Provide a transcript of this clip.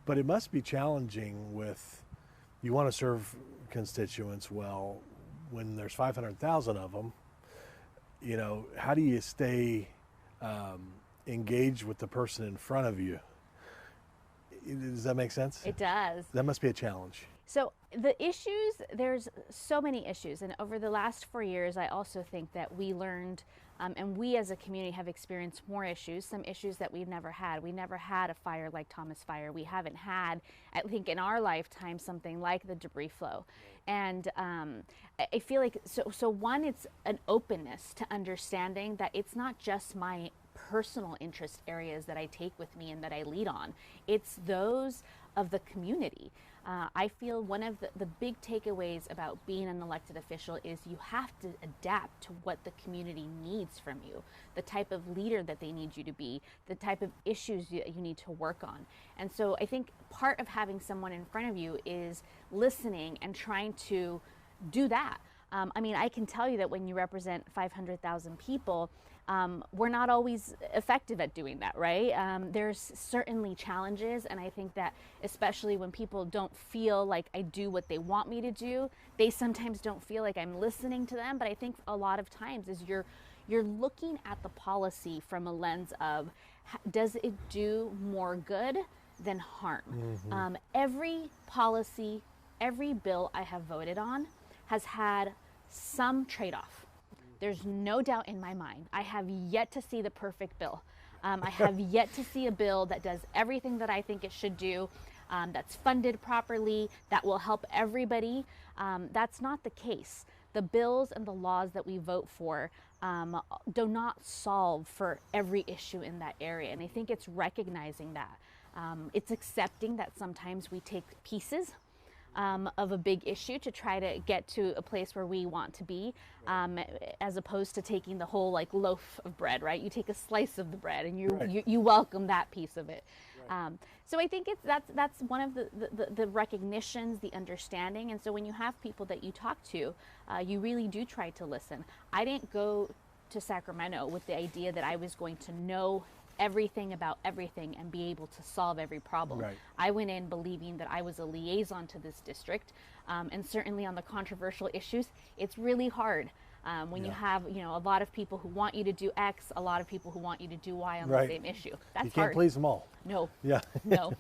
But it must be challenging you want to serve constituents well when there's 500,000 of them. How do you stay engaged with the person in front of you? Does that make sense? It does. That must be a challenge. So the issues, there's so many issues. And over the last 4 years, I also think that we learned, and we as a community have experienced more issues, some issues that we've never had. We never had a fire like Thomas Fire. We haven't had, I think in our lifetime, something like the debris flow. And I feel like, so one, it's an openness to understanding that it's not just my personal interest areas that I take with me and that I lead on. It's those of the community. I feel one of the big takeaways about being an elected official is you have to adapt to what the community needs from you, the type of leader that they need you to be, the type of issues you need to work on. And so I think part of having someone in front of you is listening and trying to do that. I can tell you that when you represent 500,000 people, we're not always effective at doing that, right? There's certainly challenges, and I think that especially when people don't feel like I do what they want me to do, they sometimes don't feel like I'm listening to them. But I think a lot of times is you're looking at the policy from a lens of, does it do more good than harm? Mm-hmm. Every policy, every bill I have voted on has had some trade-off. There's no doubt in my mind. I have yet to see the perfect bill. I have yet to see a bill that does everything that I think it should do, that's funded properly, that will help everybody. That's not the case. The bills and the laws that we vote for do not solve for every issue in that area. And I think it's recognizing that. It's accepting that sometimes we take pieces of a big issue to try to get to a place where we want to be, as opposed to taking the whole loaf of bread, right? You take a slice of the bread and you welcome that piece of it. Right. So I think that's one of the recognitions, the understanding. And so when you have people that you talk to, you really do try to listen. I didn't go to Sacramento with the idea that I was going to know everything about everything and be able to solve every problem. Right. I went in believing that I was a liaison to this district, and certainly on the controversial issues, it's really hard when you have a lot of people who want you to do X, a lot of people who want you to do Y on the same issue. That's hard. You can't please them all. No. Yeah. No.